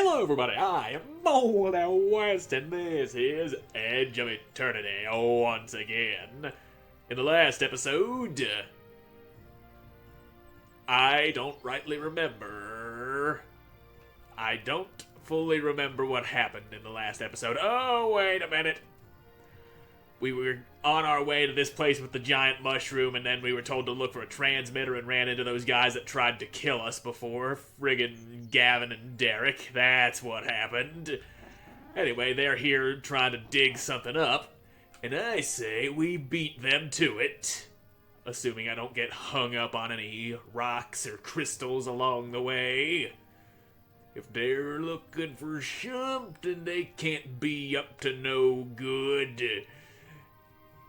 Hello everybody, I am Moldy West, and this is Edge of Eternity once again. In the last episode, I don't rightly remember. I don't fully remember what happened in the last episode. Oh, wait a minute. We were on our way to this place with the giant mushroom, and then we were told to look for a transmitter and ran into those guys that tried to kill us before. Friggin' Gavin and Derek. That's what happened. Anyway, they're here trying to dig something up, and I say we beat them to it. Assuming I don't get hung up on any rocks or crystals along the way. If they're looking for something, they can't be up to no good.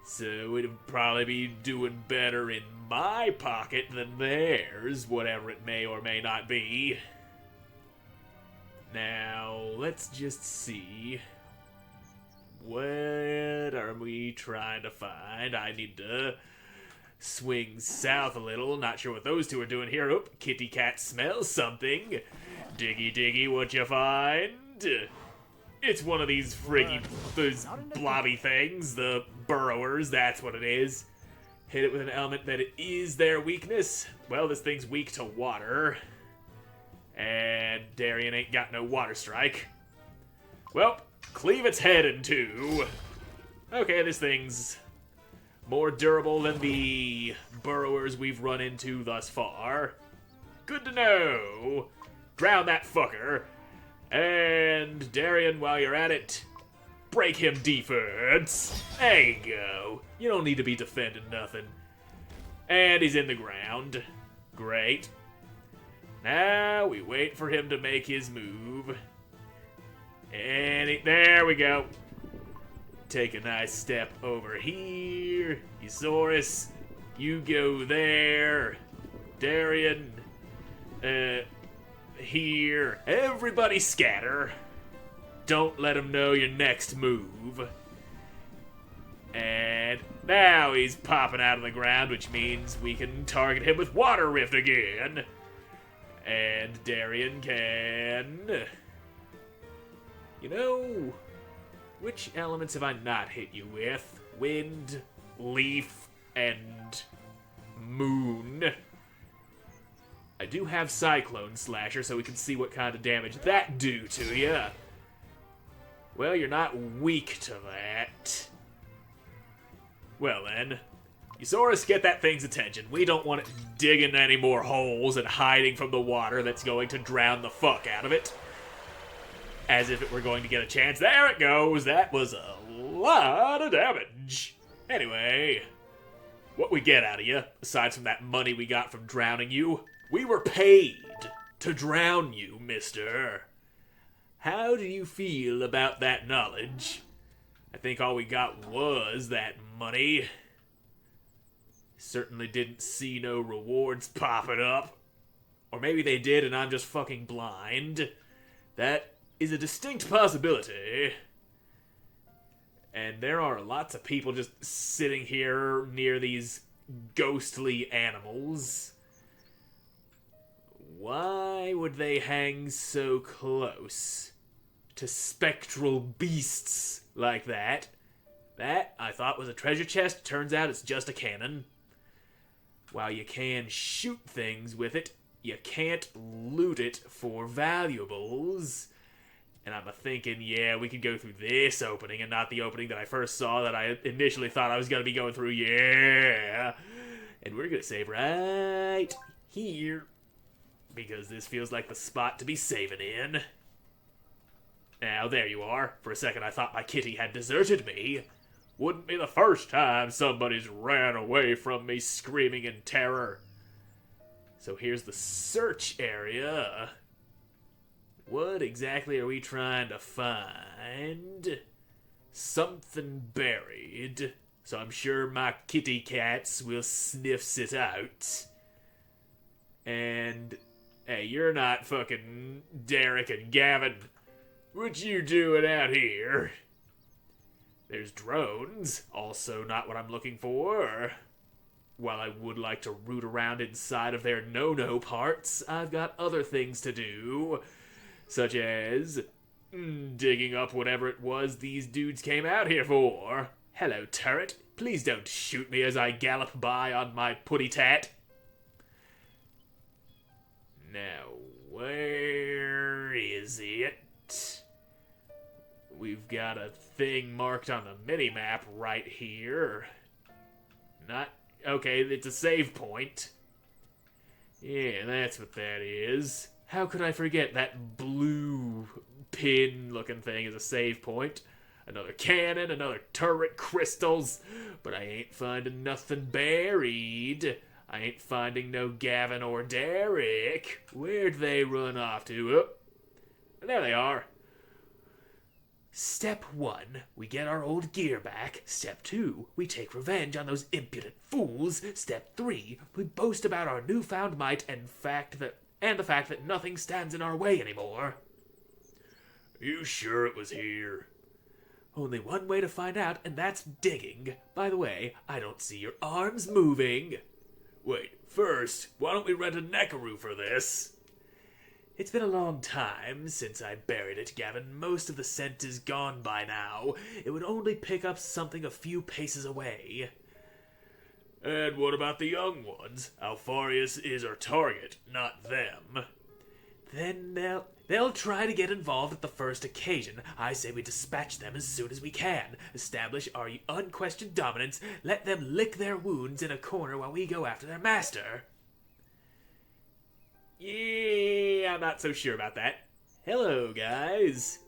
So it'd probably be doing better in my pocket than theirs, whatever it may or may not be. Now, let's just see. What are we trying to find? I need to swing south a little. Not sure what those two are doing here. Oop, kitty cat smells something. Diggy diggy, what you find? It's one of these those blobby things, the burrowers, that's what it is. Hit it with an element that it is their weakness. Well, this thing's weak to water. And Darian ain't got no water strike. Well, cleave its head in two. Okay, this thing's more durable than the burrowers we've run into thus far. Good to know. Drown that fucker. And Darian, while you're at it, break him defense. There you go. You don't need to be defending nothing. And he's in the ground. Great. Now we wait for him to make his move. And there we go. Take a nice step over here. Eusaurus, you go there. Darian, here. Everybody scatter. Don't let him know your next move. And now he's popping out of the ground, which means we can target him with Water Rift again. And Darian can... You know, which elements have I not hit you with? Wind, leaf, and moon. I do have Cyclone Slasher, so we can see what kind of damage that do to you. Well, you're not weak to that. Well then, Eusaurus, get that thing's attention. We don't want it digging any more holes and hiding from the water that's going to drown the fuck out of it. As if it were going to get a chance. There it goes! That was a lot of damage. Anyway, what we get out of you, aside from that money we got from drowning you, we were paid to drown you, mister. How do you feel about that knowledge? I think all we got was that money. Certainly didn't see no rewards popping up. Or maybe they did and I'm just fucking blind. That is a distinct possibility. And there are lots of people just sitting here near these ghostly animals. Why would they hang so close to spectral beasts like that? That, I thought, was a treasure chest. Turns out it's just a cannon. While you can shoot things with it, you can't loot it for valuables. And I'm thinking, yeah, we could go through this opening and not the opening that I first saw that I initially thought I was going to be going through. Yeah. And we're going to save right here. Because this feels like the spot to be saving in. Now, there you are. For a second, I thought my kitty had deserted me. Wouldn't be the first time somebody's ran away from me screaming in terror. So here's the search area. What exactly are we trying to find? Something buried. So I'm sure my kitty cats will sniff it out. And... Hey, you're not fucking Derek and Gavin. What you doing out here? There's drones. Also not what I'm looking for. While I would like to root around inside of their no-no parts, I've got other things to do. such as digging up whatever it was these dudes came out here for. Hello, turret. Please don't shoot me as I gallop by on my putty tat. Now, where is it? We've got a thing marked on the mini-map right here. Not... Okay, it's a save point. Yeah, that's what that is. How could I forget that blue pin-looking thing is a save point? Another cannon, another turret, crystals. But I ain't finding nothing buried. I ain't finding no Gavin or Derek. Where'd they run off to? Oh, there they are. Step 1, we get our old gear back. Step 2, we take revenge on those impudent fools. Step 3, we boast about our newfound might and the fact that nothing stands in our way anymore. You sure it was here? Only one way to find out, and that's digging. By the way, I don't see your arms moving. Wait, first, why don't we rent a neckaroo for this? It's been a long time since I buried it, Gavin. Most of the scent is gone by now. It would only pick up something a few paces away. And what about the young ones? Alfarius is our target, not them. Then they'll try to get involved at the first occasion. I say we dispatch them as soon as we can. Establish our unquestioned dominance. Let them lick their wounds in a corner while we go after their master. Yeah, I'm not so sure about that. Hello, guys.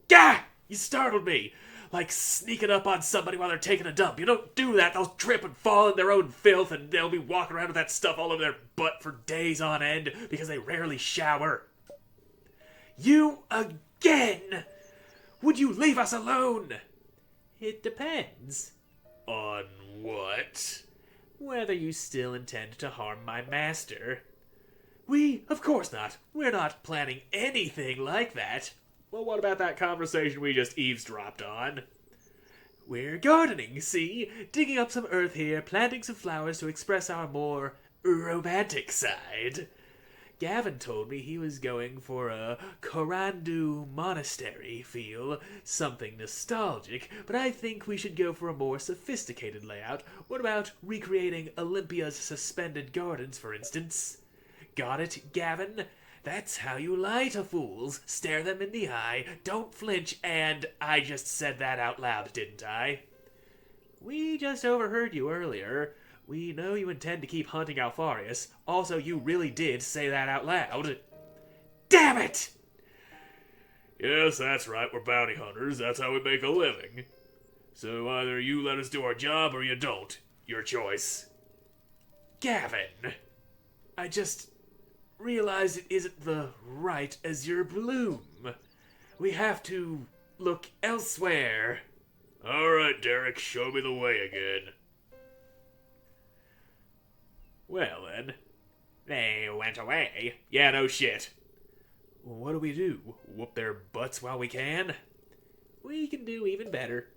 Gah! You startled me! Like sneaking up on somebody while they're taking a dump. You don't do that, they'll trip and fall in their own filth, and they'll be walking around with that stuff all over their butt for days on end because they rarely shower. You again! Would you leave us alone? It depends. On what? Whether you still intend to harm my master. Of course not. We're not planning anything like that. Well, what about that conversation we just eavesdropped on? We're gardening, see? Digging up some earth here, planting some flowers to express our more romantic side. Gavin told me he was going for a Korandu monastery feel, something nostalgic, but I think we should go for a more sophisticated layout. What about recreating Olympia's suspended gardens, for instance? Got it, Gavin? That's how you lie to fools. Stare them in the eye, don't flinch, and I just said that out loud, didn't I? We just overheard you earlier. We know you intend to keep hunting Alfarius. Also, you really did say that out loud. Damn it! Yes, that's right, we're bounty hunters. That's how we make a living. So either you let us do our job or you don't. Your choice. Gavin, I just realize it isn't the right azure bloom. We have to look elsewhere. Alright, Derek, show me the way again. Well then, they went away. Yeah, no shit. What do we do? Whoop their butts while we can? We can do even better.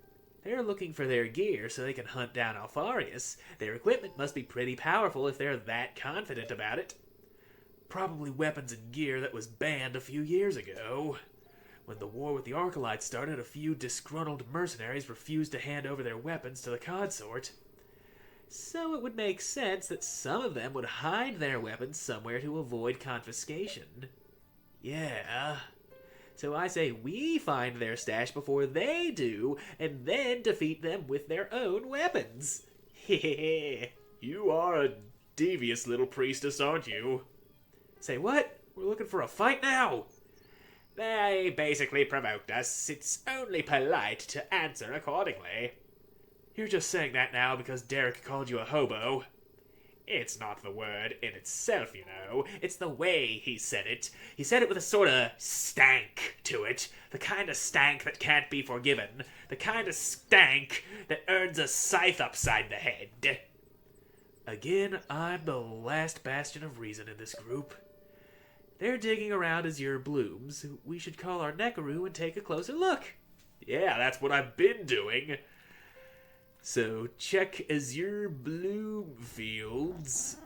They're looking for their gear so they can hunt down Alfarius. Their equipment must be pretty powerful if they're that confident about it. Probably weapons and gear that was banned a few years ago. When the war with the Archelites started, a few disgruntled mercenaries refused to hand over their weapons to the consort. So it would make sense that some of them would hide their weapons somewhere to avoid confiscation. Yeah. So I say we find their stash before they do, and then defeat them with their own weapons. Hehehe. You are a devious little priestess, aren't you? Say what? We're looking for a fight now? They basically provoked us. It's only polite to answer accordingly. You're just saying that now because Derek called you a hobo. It's not the word in itself, you know. It's the way he said it. He said it with a sort of stank to it. The kind of stank that can't be forgiven. The kind of stank that earns a scythe upside the head. Again, I'm the last bastion of reason in this group. They're digging around azure blooms. We should call our neckaroo and take a closer look. Yeah, that's what I've been doing. So check azure bloom fields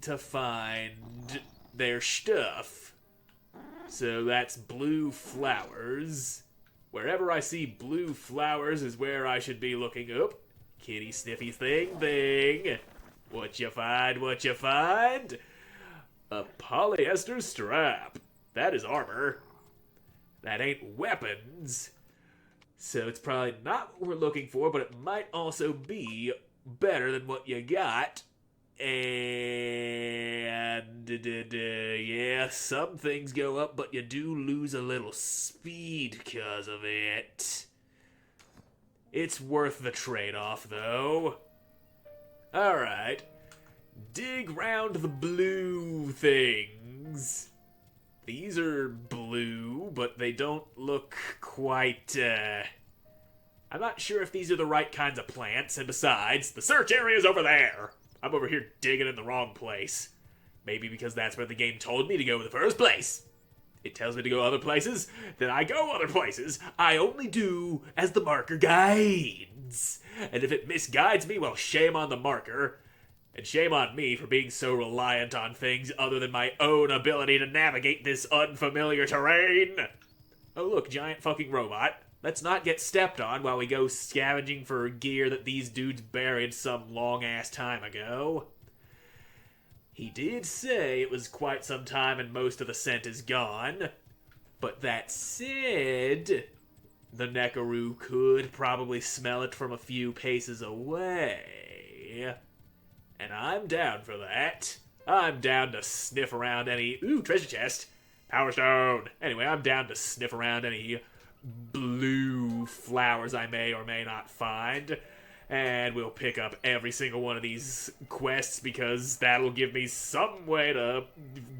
to find their stuff. So that's blue flowers. Wherever I see blue flowers is where I should be looking up. Kitty sniffy thing. What you find, what you find? A polyester strap. That is armor. That ain't weapons. So it's probably not what we're looking for, but it might also be better than what you got. And yeah, some things go up, but you do lose a little speed because of it. It's worth the trade-off, though. Alright. Dig round the blue things. These are blue, but they don't look quite, I'm not sure if these are the right kinds of plants, and besides, the search area is over there. I'm over here digging in the wrong place. Maybe because that's where the game told me to go in the first place. It tells me to go other places, then I go other places. I only do as the marker guides. And if it misguides me, well, shame on the marker. And shame on me for being so reliant on things other than my own ability to navigate this unfamiliar terrain. Oh look, giant fucking robot. Let's not get stepped on while we go scavenging for gear that these dudes buried some long-ass time ago. He did say it was quite some time and most of the scent is gone. But that said, the Neckaroo could probably smell it from a few paces away. And I'm down for that. I'm down to sniff around any... Ooh, treasure chest. Power Stone. Anyway, I'm down to sniff around any blue flowers I may or may not find. And we'll pick up every single one of these quests because that'll give me some way to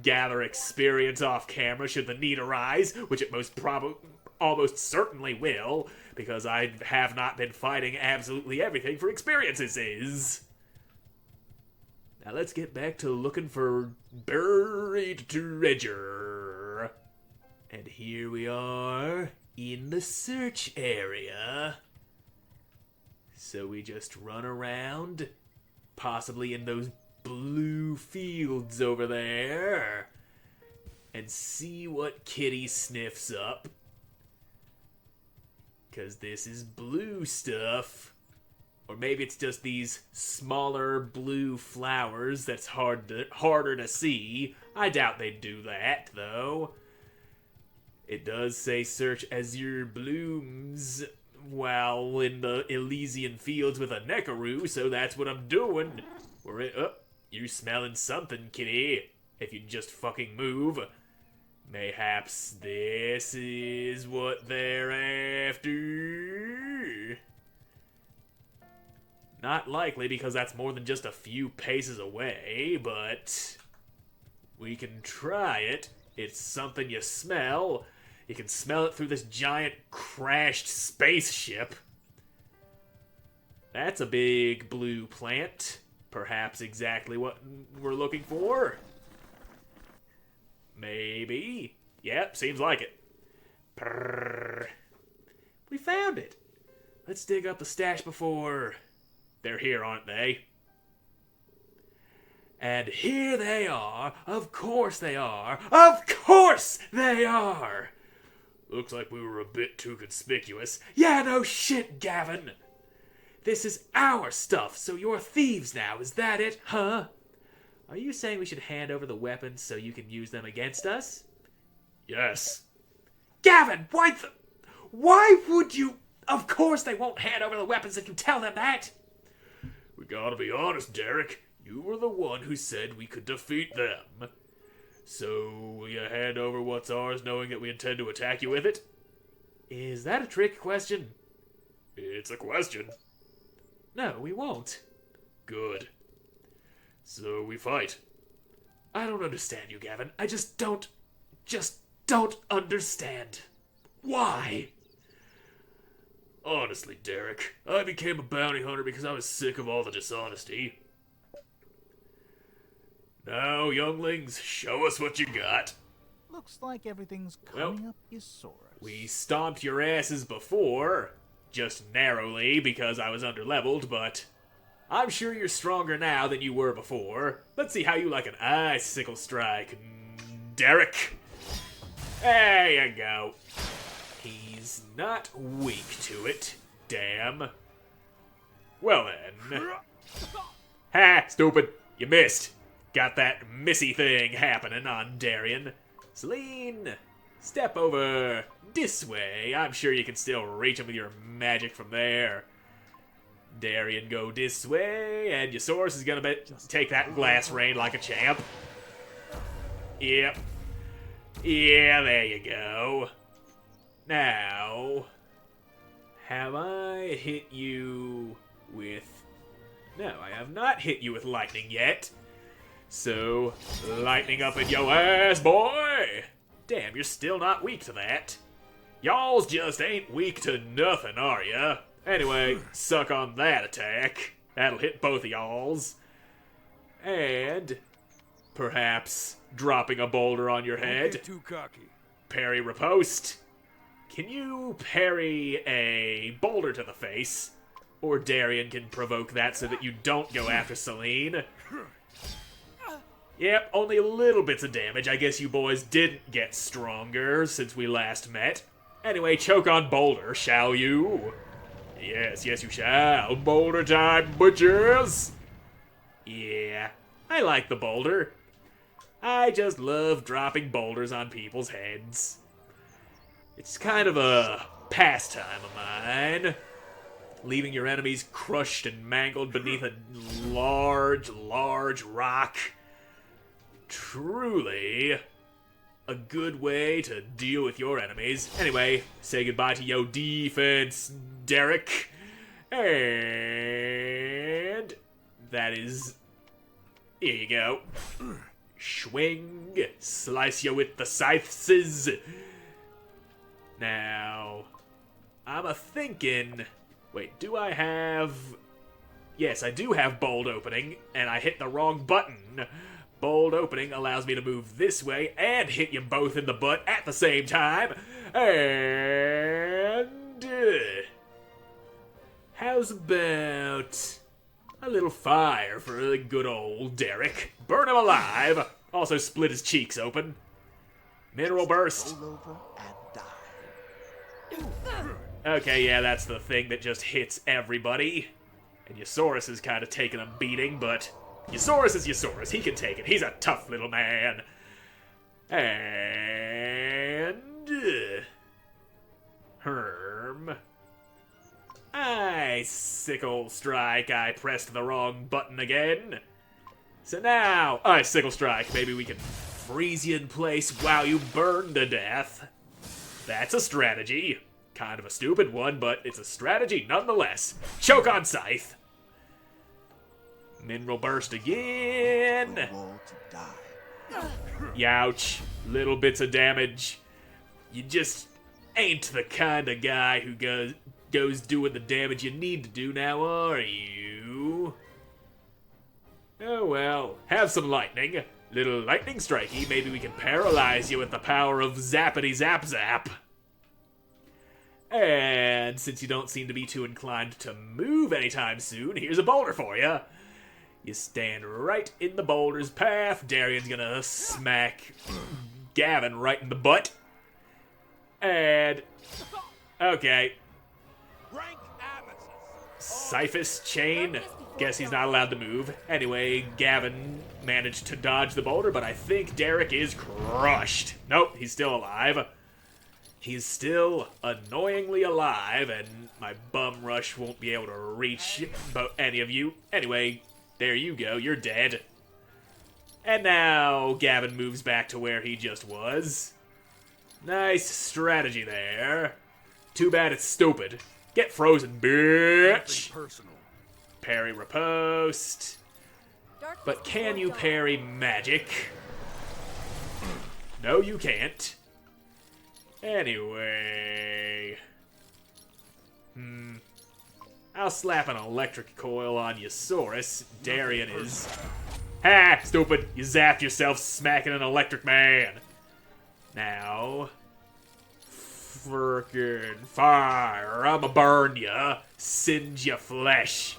gather experience off camera should the need arise, which it almost certainly will, because I have not been fighting absolutely everything for experiences. Now let's get back to looking for buried treasure. And here we are in the search area. So we just run around, possibly in those blue fields over there, and see what Kitty sniffs up. 'Cause this is blue stuff. Or maybe it's just these smaller blue flowers that's harder to see. I doubt they'd do that, though. It does say search azure blooms while in the Elysian fields with a Neckaroo, so that's what I'm doing. You're smelling something, kitty. If you just fucking move. Mayhaps this is what they're after. Not likely, because that's more than just a few paces away, but we can try it. It's something you smell. You can smell it through this giant crashed spaceship. That's a big blue plant. Perhaps exactly what we're looking for. Maybe. Yep, seems like it. Prrr. We found it. Let's dig up the stash before... They're here, aren't they? And here they are. Of course they are. Of course they are! Looks like we were a bit too conspicuous. Yeah, no shit, Gavin! This is our stuff, so you're thieves now, is that it, huh? Are you saying we should hand over the weapons so you can use them against us? Yes. Gavin, why would you... Of course they won't hand over the weapons if you tell them that! We gotta be honest, Derek. You were the one who said we could defeat them. So, will you hand over what's ours knowing that we intend to attack you with it? Is that a trick question? It's a question. No, we won't. Good. So we fight. I don't understand you, Gavin. I just don't understand. Why? Honestly, Derek, I became a bounty hunter because I was sick of all the dishonesty. Now, younglings, show us what you got. Looks like everything's coming up your source. We stomped your asses before, just narrowly because I was underleveled, but I'm sure you're stronger now than you were before. Let's see how you like an icicle strike, Derek. There you go. He's not weak to it. Damn. Well then. Ha! Stupid. You missed. Got that missy thing happening on Darian. Celine, step over this way. I'm sure you can still reach him with your magic from there. Darian, go this way, and your source is gonna take that glass rain like a champ. Yep. Yeah, there you go. Now, have I hit you with... No, I have not hit you with lightning yet. So, lightning up in your ass, boy! Damn, you're still not weak to that. Y'alls just ain't weak to nothing, are ya? Anyway, suck on that attack. That'll hit both of y'alls. And perhaps dropping a boulder on your head. Don't get too cocky. Parry riposte. Can you parry a boulder to the face? Or Darian can provoke that so that you don't go after Celine. Yep, only little bits of damage. I guess you boys didn't get stronger since we last met. Anyway, choke on boulder, shall you? Yes, yes you shall. Boulder time, butchers! Yeah, I like the boulder. I just love dropping boulders on people's heads. It's kind of a pastime of mine. Leaving your enemies crushed and mangled beneath a large, large rock. Truly a good way to deal with your enemies. Anyway, say goodbye to your defense, Derek. And that is... Here you go. Swing. Slice you with the scythes. Now, I'm a-thinking... Wait, do I have... Yes, I do have bold opening, and I hit the wrong button. Bold opening allows me to move this way and hit you both in the butt at the same time. And... how's about a little fire for the good old Derek? Burn him alive. Also split his cheeks open. Mineral burst. Roll over and die. Okay, yeah, that's the thing that just hits everybody. And Eusaurus is kind of taking a beating, but Eusaurus is Eusaurus. He can take it. He's a tough little man. And... Herm. Icicle strike. I pressed the wrong button again. So now, Icicle strike. Maybe we can freeze you in place while you burn to death. That's a strategy. Kind of a stupid one, but it's a strategy nonetheless. Choke on Scythe. Mineral burst again. Roll to die. Youch. Little bits of damage. You just ain't the kind of guy who goes doing the damage you need to do now, are you? Oh well, have some lightning. Little lightning strikey. Maybe we can paralyze you with the power of zappity zap zap. And since you don't seem to be too inclined to move anytime soon, here's a boulder for you. You stand right in the boulder's path. Darian's gonna smack Gavin right in the butt. And... okay. Rank amethyst. Siphus chain. Guess he's not allowed to move. Anyway, Gavin managed to dodge the boulder, but I think Derek is crushed. Nope, he's still alive. He's still annoyingly alive, and my bum rush won't be able to reach any of you. Anyway, there you go, you're dead. And now Gavin moves back to where he just was. Nice strategy there. Too bad it's stupid. Get frozen, bitch! Nothing personal. Parry riposte. But can you parry magic? No, you can't. Anyway... I'll slap an electric coil on Eusaurus. Darian is... Ha! Stupid! You zapped yourself smacking an electric man! Now... frickin' fire! I'ma burn ya! Singe ya flesh!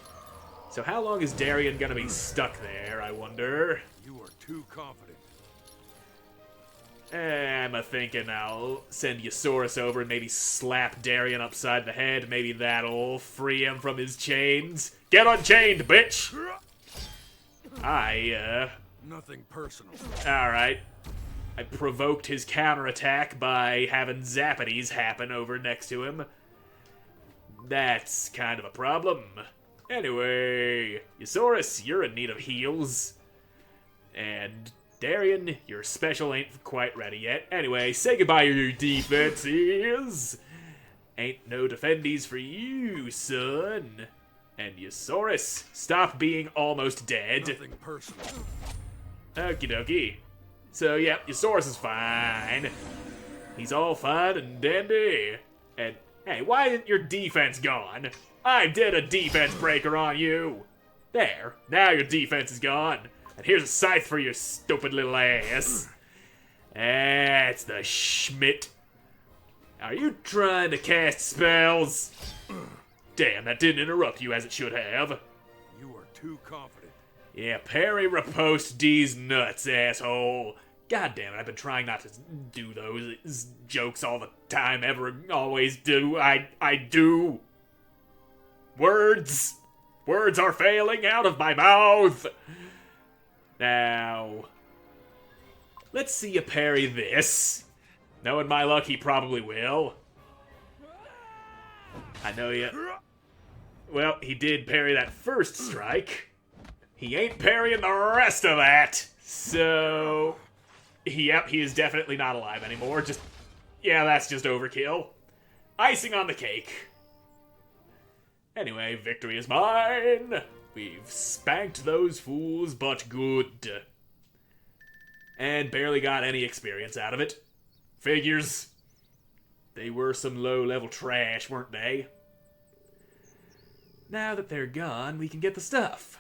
So how long is Darian gonna be stuck there, I wonder? You are too confident. I'm a-thinking I'll send Eusaurus over and maybe slap Darien upside the head. Maybe that'll free him from his chains. Get unchained, bitch! Nothing personal. Alright. I provoked his counterattack by having Zappities happen over next to him. That's kind of a problem. Anyway, Eusaurus, you're in need of heals. And Darien, your special ain't quite ready yet. Anyway, say goodbye to your defenses. Ain't no defendies for you, son. And Eusaurus, stop being almost dead. Nothing personal. Okie dokie. So, yep, Eusaurus is fine. He's all fine and dandy. And, hey, why isn't your defense gone? I did a defense breaker on you. There, now your defense is gone. And here's a scythe for your stupid little ass. That's the Schmidt. Are you trying to cast spells? Damn, that didn't interrupt you as it should have. You are too confident. Yeah, parry riposte D's nuts, asshole. God damn it, I've been trying not to do those jokes all the time, always do. I do. Words are failing out of my mouth. Now, let's see you parry this. Knowing my luck, he probably will. I know you. Well, he did parry that first strike. He ain't parrying the rest of that. So, yep, he is definitely not alive anymore. Yeah, that's just overkill. Icing on the cake. Anyway, victory is mine. We've spanked those fools, but good. And barely got any experience out of it. Figures. They were some low-level trash, weren't they? Now that they're gone, we can get the stuff.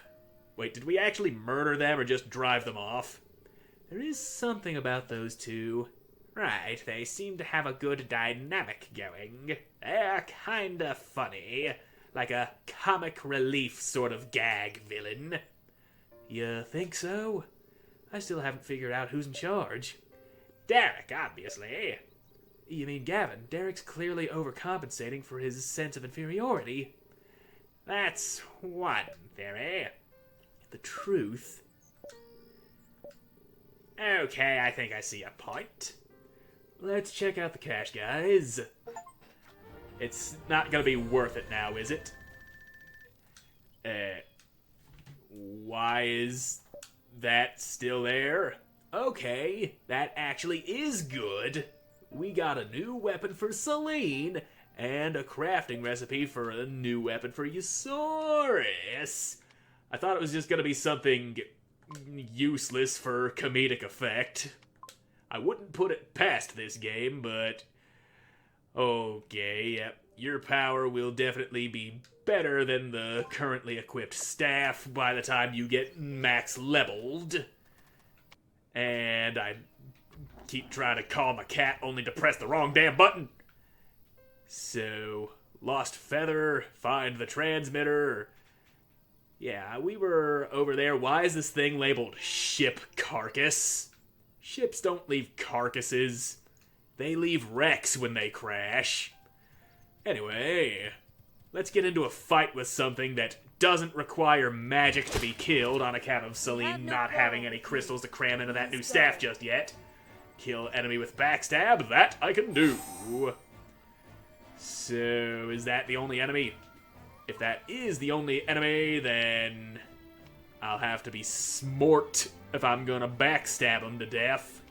Wait, did we actually murder them or just drive them off? There is something about those two. Right, they seem to have a good dynamic going. They're kinda funny. Like a comic relief sort of gag villain. You think so? I still haven't figured out who's in charge. Derek, obviously. You mean Gavin? Derek's clearly overcompensating for his sense of inferiority. That's one theory. The truth. Okay, I think I see a point. Let's check out the cash, guys. It's not gonna be worth it now, is it? Why is that still there? Okay, that actually is good. We got a new weapon for Celine, and a crafting recipe for a new weapon for Eusaurus. I thought it was just gonna be something useless for comedic effect. I wouldn't put it past this game, but... Okay, yep. Your power will definitely be better than the currently equipped staff by the time you get max leveled. And I keep trying to call my cat only to press the wrong damn button. So, lost feather, find the transmitter. Yeah, we were over there. Why is this thing labeled ship carcass? Ships don't leave carcasses. They leave wrecks when they crash. Anyway, let's get into a fight with something that doesn't require magic to be killed on account of Celine not having any crystals to cram into that new staff just yet. Kill enemy with backstab, that I can do. So, is that the only enemy? If that is the only enemy, then I'll have to be smart if I'm gonna backstab him to death.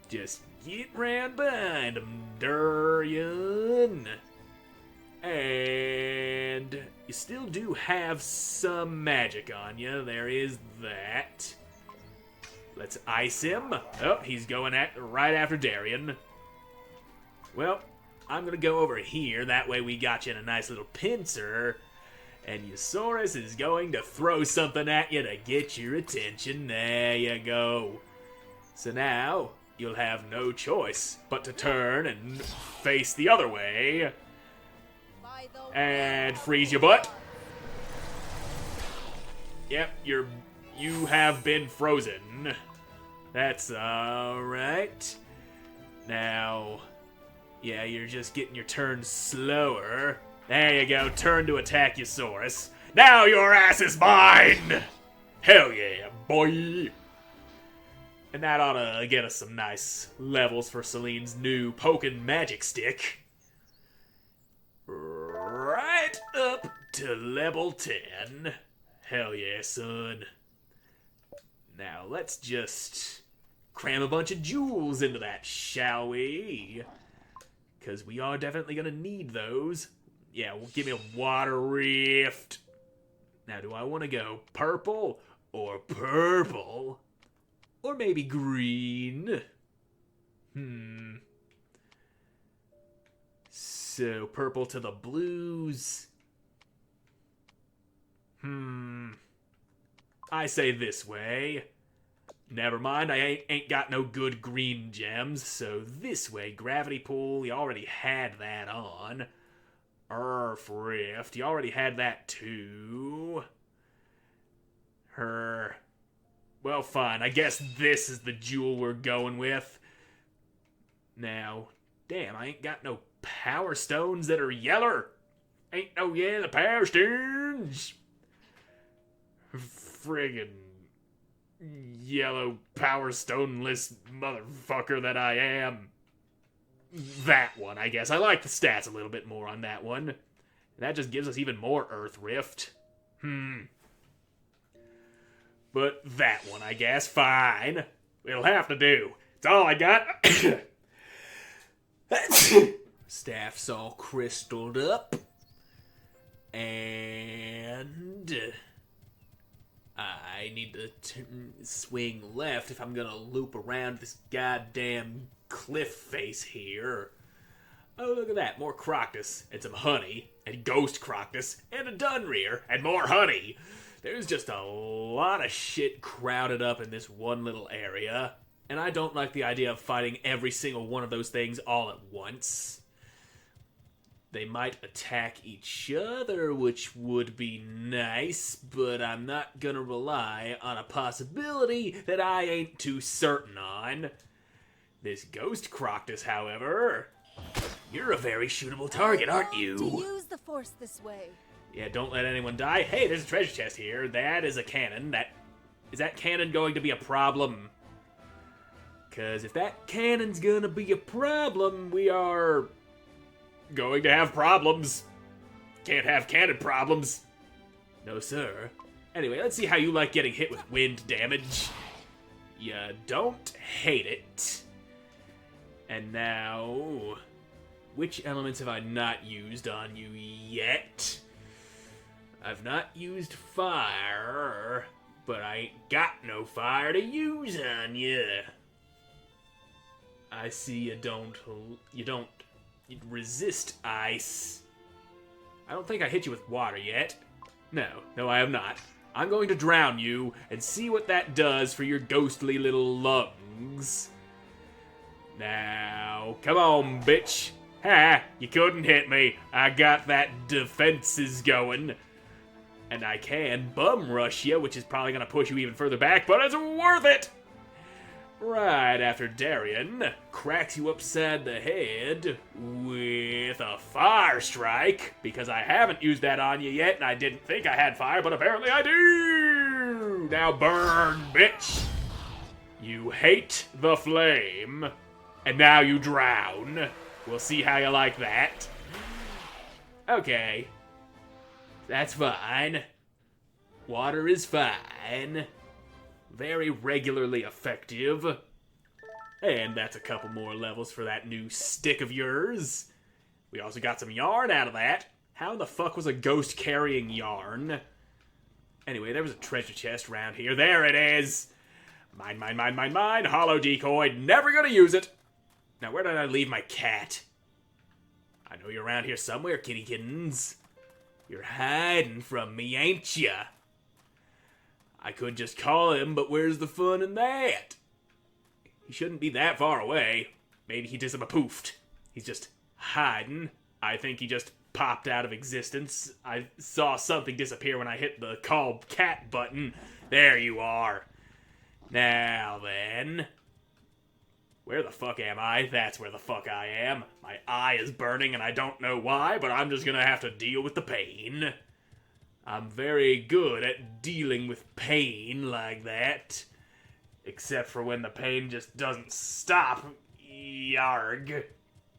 Just get round behind him, Durian. And you still do have some magic on you. There is that. Let's ice him. Oh, he's going right after Darien. Well, I'm gonna go over here. That way we got you in a nice little pincer. And Eusaurus is going to throw something at you to get your attention. There you go. So now, you'll have no choice but to turn and face the other way. And freeze your butt. Yep, you have been frozen. That's alright. Now, yeah, you're just getting your turn slower. There you go, turn to attack, Eusaurus. Now your ass is mine! Hell yeah, boy! And that ought to get us some nice levels for Celine's new poking magic stick. Right up to level 10. Hell yeah, son. Now let's just cram a bunch of jewels into that, shall we? Because we are definitely going to need those. Yeah, well, give me a water rift. Now, do I want to go purple or purple? Or maybe green? So, purple to the blues. I say this way. Never mind, I ain't got no good green gems, so this way, gravity pool, you already had that on. Earth rift, you already had that too. Well, fine, I guess this is the jewel we're going with. Now, damn, I ain't got no power stones that are yeller. Ain't no the power stones. Friggin' yellow power stone-less motherfucker that I am. That one, I guess. I like the stats a little bit more on that one. That just gives us even more Earth Rift. But that one, I guess, fine. It'll have to do. It's all I got. Staff's all crystalled up. And I need to swing left if I'm gonna loop around this goddamn cliff face here. Oh, look at that. More Croctus, and some honey, and Ghost Croctus, and a Dunrear, and more honey. There's just a lot of shit crowded up in this one little area, and I don't like the idea of fighting every single one of those things all at once. They might attack each other, which would be nice, but I'm not gonna rely on a possibility that I ain't too certain on. This Ghost Croctus, however, you're a very shootable target, aren't you? To use the Force this way. Yeah, don't let anyone die. Hey, there's a treasure chest here. That is a cannon. Is that cannon going to be a problem? Because if that cannon's gonna be a problem, we are going to have problems. Can't have cannon problems. No, sir. Anyway, let's see how you like getting hit with wind damage. You don't hate it. And now, which elements have I not used on you yet? I've not used fire, but I ain't got no fire to use on you. I see you don't resist ice. I don't think I hit you with water yet. No, I have not. I'm going to drown you and see what that does for your ghostly little lungs. Now, come on, bitch. Ha, you couldn't hit me. I got that defenses going. And I can bum rush you, which is probably going to push you even further back, but it's worth it! Right after Darian cracks you upside the head with a fire strike, because I haven't used that on you yet, and I didn't think I had fire, but apparently I do! Now burn, bitch! You hate the flame, and now you drown. We'll see how you like that. Okay. That's fine. Water is fine. Very regularly effective. And that's a couple more levels for that new stick of yours. We also got some yarn out of that. How in the fuck was a ghost carrying yarn? Anyway, there was a treasure chest around here. There it is! Mine. Hollow decoy. Never gonna use it. Now, where did I leave my cat? I know you're around here somewhere, kitty kittens. You're hiding from me, ain't ya? I could just call him, but where's the fun in that? He shouldn't be that far away. Maybe he just poofed. He's just hiding. I think he just popped out of existence. I saw something disappear when I hit the call cat button. There you are. Now then. Where the fuck am I? That's where the fuck I am. My eye is burning and I don't know why, but I'm just gonna have to deal with the pain. I'm very good at dealing with pain like that. Except for when the pain just doesn't stop. Yarg.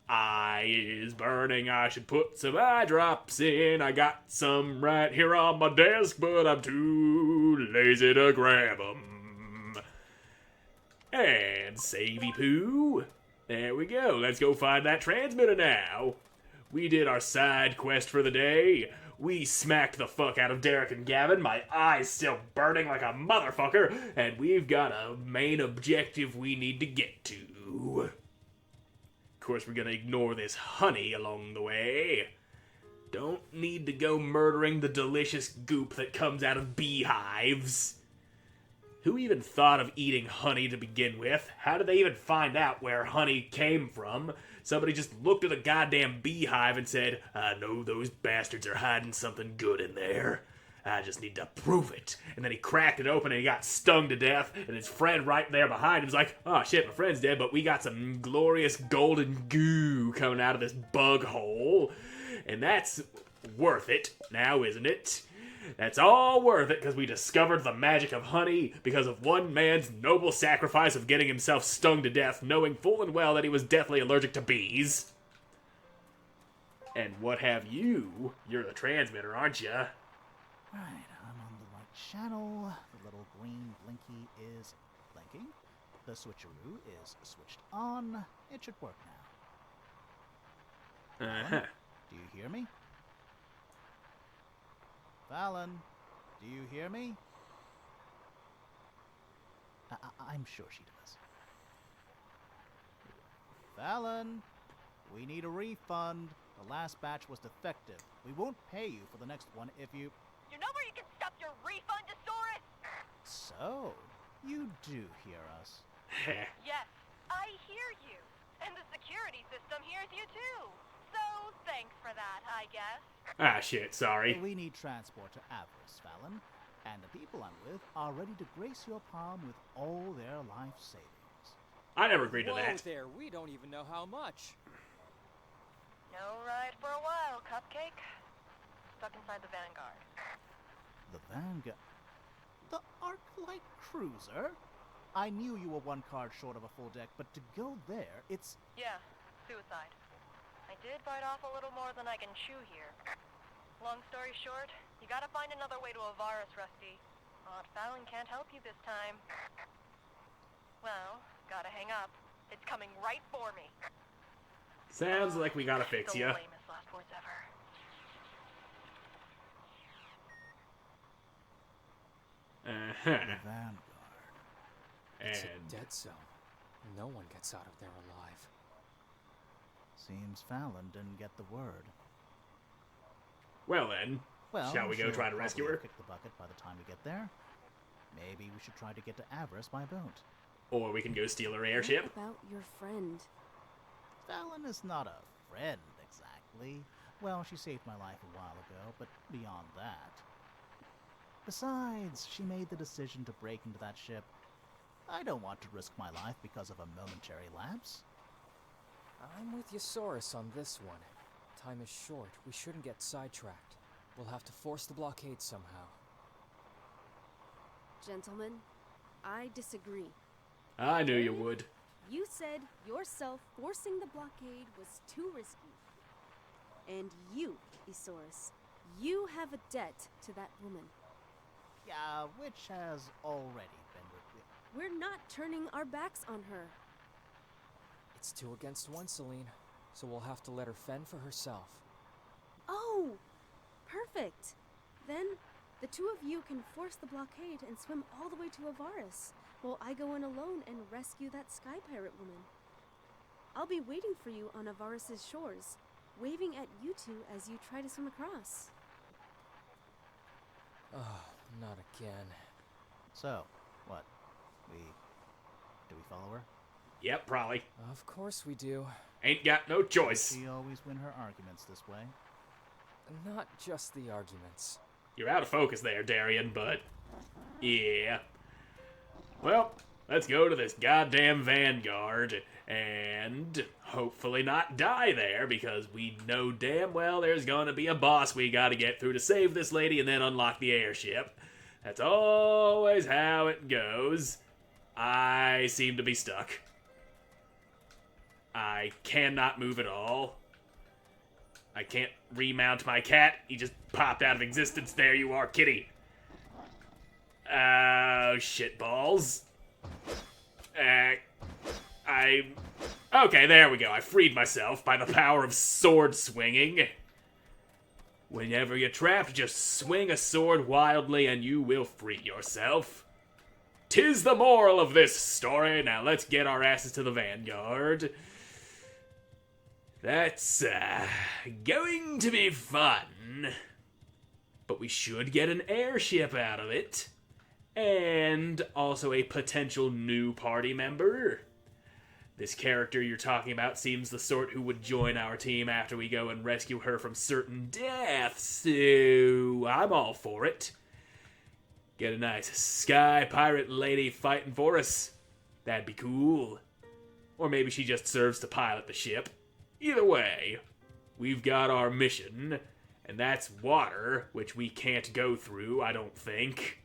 Eye is burning. I should put some eye drops in. I got some right here on my desk, but I'm too lazy to grab them. And savey poo. There we go. Let's go find that transmitter now. We did our side quest for the day. We smacked the fuck out of Derek and Gavin. My eye's still burning like a motherfucker. And we've got a main objective we need to get to. Of course, we're gonna ignore this honey along the way. Don't need to go murdering the delicious goop that comes out of beehives. Who even thought of eating honey to begin with? How did they even find out where honey came from? Somebody just looked at a goddamn beehive and said, I know those bastards are hiding something good in there. I just need to prove it. And then he cracked it open and he got stung to death. And his friend right there behind him was like, oh shit, my friend's dead, but we got some glorious golden goo coming out of this bug hole. And that's worth it now, isn't it? That's all worth it because we discovered the magic of honey because of one man's noble sacrifice of getting himself stung to death, knowing full and well that he was deathly allergic to bees. And what have you? You're the transmitter, aren't you? Right, I'm on the right channel. The little green blinky is blinking. The switcheroo is switched on. It should work now. Uh-huh. Do you hear me? Fallon, do you hear me? I'm sure she does. Fallon, we need a refund. The last batch was defective. We won't pay you for the next one if you... You know where you can stop your refund, Doris? So, you do hear us. Yes, I hear you. And the security system hears you too. So, thanks for that, I guess. Ah, shit, sorry. We need transport to Avarice, Fallon, and the people I'm with are ready to grace your palm with all their life savings. I never agreed to Whoa that. there, we don't even know how much. No ride for a while, Cupcake. Stuck inside the Vanguard. The Vanguard? The Arc-Light Cruiser? I knew you were one card short of a full deck, but to go there, it's... Yeah, suicide. I did bite off a little more than I can chew here. Long story short, you gotta find another way to Avaris, Rusty. Aunt Fallon can't help you this time. Well, gotta hang up. It's coming right for me. Sounds like we gotta fix The ya. lamest last words ever. Uh-huh. the Vanguard. It's And a dead zone. No one gets out of there alive. Seems Fallon didn't get the word. well then, Well, shall we go she'll try to rescue probably her? kick the bucket by the time we get there. Maybe we should try to get to Avarice by boat. Or we can go steal her What airship. about your friend? Fallon is not a friend, exactly. Well, she saved my life a while ago, but beyond that. Besides, she made the decision to break into that ship. I don't want to risk my life because of a momentary lapse. I'm with Yosaurus on this one. Time is short. We shouldn't get sidetracked. We'll have to force the blockade somehow. Gentlemen, I disagree. I knew you would. You said yourself forcing the blockade was too risky. And you, Isaurus, you have a debt to that woman. Yeah, which has already been revealed. We're not turning our backs on her. It's 2 against 1, Celine. So we'll have to let her fend for herself. Oh, perfect. Then the two of you can force the blockade and swim all the way to Avaris, while I go in alone and rescue that sky pirate woman. I'll be waiting for you on Avaris's shores, waving at you two as you try to swim across. Oh, not again. So, what? Do we follow her? Yep, probably. Of course we do. Ain't got no choice. She always win her arguments this way. Not just the arguments. You're out of focus there, Darian, but... yeah. Well, Let's go to this goddamn Vanguard and hopefully not die there, because we know damn well there's gonna be a boss we gotta get through to save this lady and then unlock the airship. That's always how it goes. I seem to be stuck. I cannot move at all. I can't remount my cat. He just popped out of existence. There you are, kitty. Oh, shitballs. Okay, there we go. I freed myself by the power of sword swinging. Whenever you're trapped, just swing a sword wildly and you will free yourself. 'Tis the moral of this story. Now let's get our asses to the Vanguard. That's, going to be fun. But we should get an airship out of it. And also a potential new party member. This character you're talking about seems the sort who would join our team after we go and rescue her from certain death, so I'm all for it. Get a nice sky pirate lady fighting for us. That'd be cool. Or maybe she just serves to pilot the ship. Either way, we've got our mission, and that's water, which we can't go through, I don't think.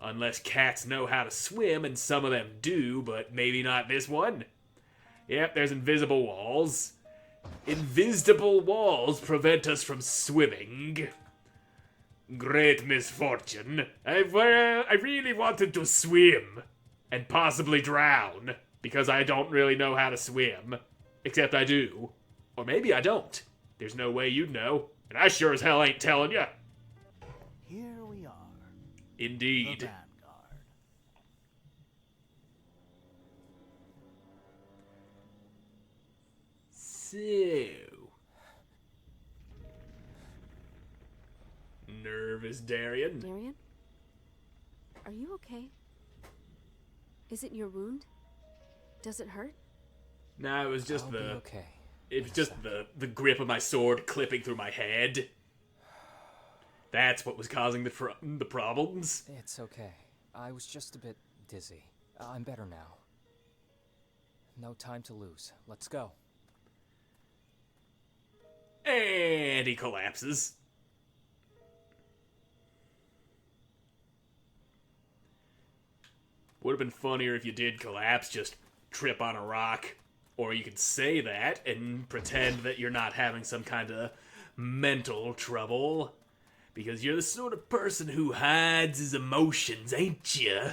Unless cats know how to swim, and some of them do, but maybe not this one. Yep, there's invisible walls. Invisible walls prevent us from swimming. Great misfortune. I really wanted to swim, and possibly drown, because I don't really know how to swim. Except I do. Or maybe I don't. There's no way you'd know, and I sure as hell ain't telling you. Here we are. Indeed. The Vanguard. So. Nervous, Darian? Darian? Are you okay? Is it your wound? Does it hurt? No, it was just I'll the... be okay. It was just the grip of my sword clipping through my head. That's what was causing the problems. It's okay. I was just a bit dizzy. I'm better now. No time to lose. Let's go. And he collapses. Would have been funnier if you did collapse, just trip on a rock. Or you could say that and pretend that you're not having some kind of mental trouble. Because you're the sort of person who hides his emotions, ain't you?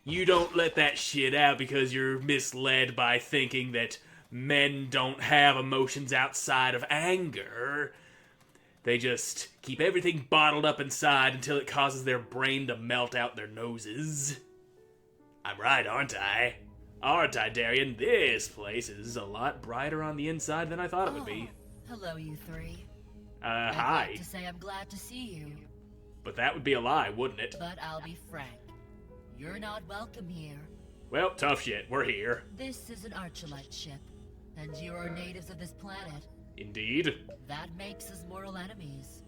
You don't let that shit out because you're misled by thinking that men don't have emotions outside of anger. They just keep everything bottled up inside until it causes their brain to melt out their noses. I'm right, aren't I? Aren't I, Darian? This place is a lot brighter on the inside than I thought it would be. Hello, you three. Hi. I'd like to say I'm glad to see you, But that would be a lie, wouldn't it? but I'll be frank. You're not welcome here. Well, tough shit. We're here. This is an Archulite ship, and you are natives of this planet. Indeed. That makes us mortal enemies.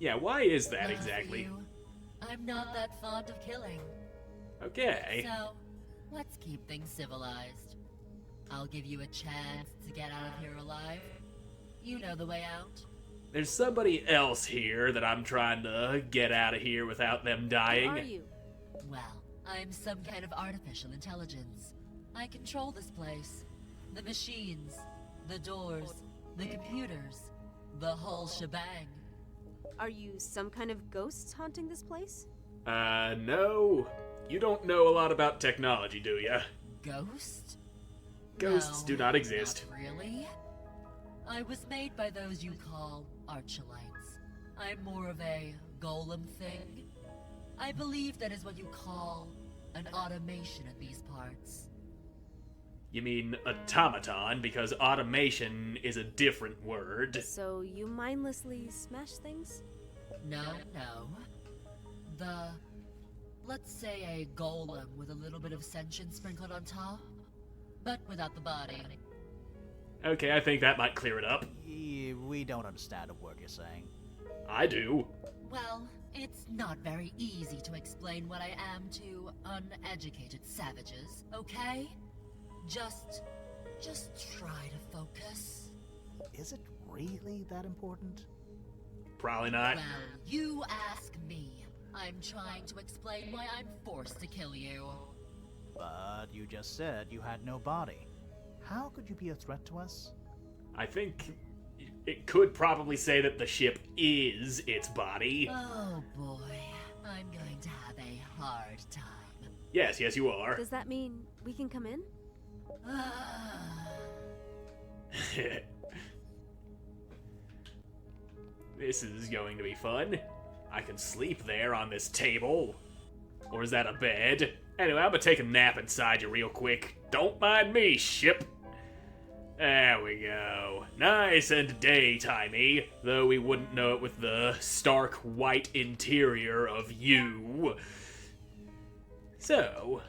Yeah, why is that Well, for exactly? you, I'm not that fond of killing. Okay. So, let's keep things civilized. I'll give you a chance to get out of here alive. You know the way out. There's somebody else here that I'm trying to get out of here without them dying. Who are you? Well, I'm some kind of artificial intelligence. I control this place. The machines, the doors, the computers, the whole shebang. Are you some kind of ghost haunting this place? No. You don't know a lot about technology, do ya? Ghost? Ghosts No, do not exist. Not really. I was made by those you call Archulites. I'm more of a golem thing. I believe that is what you call an automation of these parts. You mean automaton, because automation is a different word. So you mindlessly smash things? No. Let's say a golem with a little bit of sentience sprinkled on top, but without the body. Okay, I think that might clear it up. We don't understand a word you're saying. I do. Well, it's not very easy to explain what I am to uneducated savages, okay? Just try to focus. Is it really that important? Probably not. Well, you ask me. I'm trying to explain why I'm forced to kill you. But you just said you had no body. How could you be a threat to us? I think it could probably say that the ship is its body. Oh boy, I'm going to have a hard time. Yes, you are. Does that mean we can come in? This is going to be fun. I can sleep there on this table. Or is that a bed? Anyway, I'm gonna take a nap inside you real quick. Don't mind me, ship. There we go. Nice and daytimey, though we wouldn't know it with the stark white interior of you. So,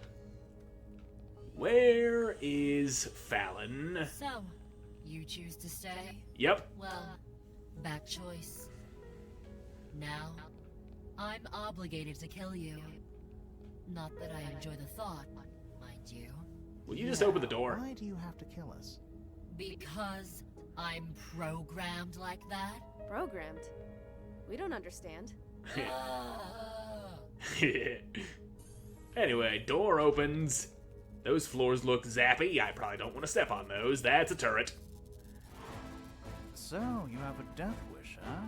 where is Fallon? So, you choose to stay? Yep. Well, bad choice. Now, I'm obligated to kill you. Not that I enjoy the thought, mind you. Will you just open the door? Why do you have to kill us? Because I'm programmed like that? Programmed. We don't understand. Anyway, door opens. Those floors look zappy. I probably don't want to step on those. That's a turret. So, you have a death wish, huh?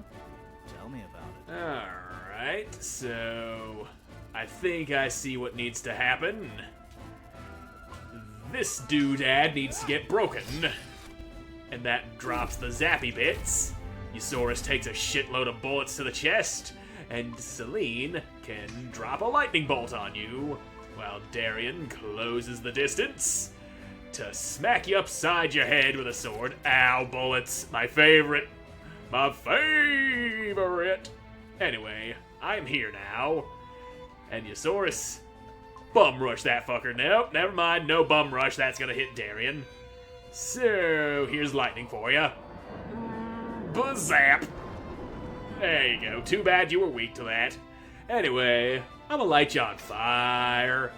Tell me about it. Alright, so I think I see what needs to happen. This doodad needs to get broken. And that drops the zappy bits. Eusaurus takes a shitload of bullets to the chest. And Celine can drop a lightning bolt on you, while Darian closes the distance to smack you upside your head with a sword. Ow, bullets. My favorite. My favorite. Anyway, I'm here now. And Eusaurus, bum rush that fucker. Nope, never mind. No bum rush. That's gonna hit Darian. So, here's lightning for you. Bazap. There you go. Too bad you were weak to that. Anyway, I'm gonna light you on fire.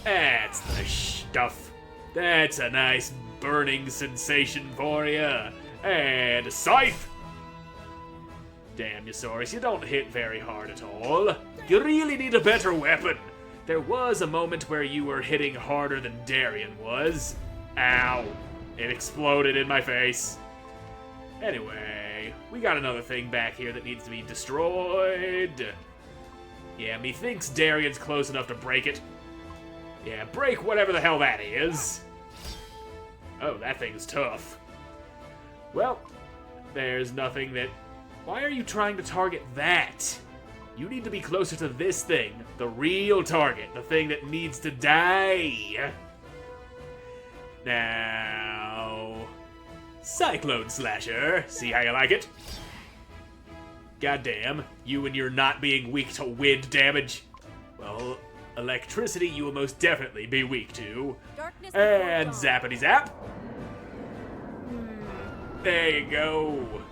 That's the stuff. That's a nice burning sensation for you. And a scythe. Damn, Eusaurus, you don't hit very hard at all. You really need a better weapon. There was a moment where you were hitting harder than Darian was. Ow. It exploded in my face. Anyway, we got another thing back here that needs to be destroyed. Yeah, methinks Darian's close enough to break it. Yeah, break whatever the hell that is. Oh, that thing's tough. Well, there's nothing that... Why are you trying to target that? You need to be closer to this thing, the real target, the thing that needs to die. Now... Cyclone Slasher, see how you like it? Goddamn, you and your not being weak to wind damage. Well, electricity you will most definitely be weak to. Darkness And before dawn. zappity zap. There you go.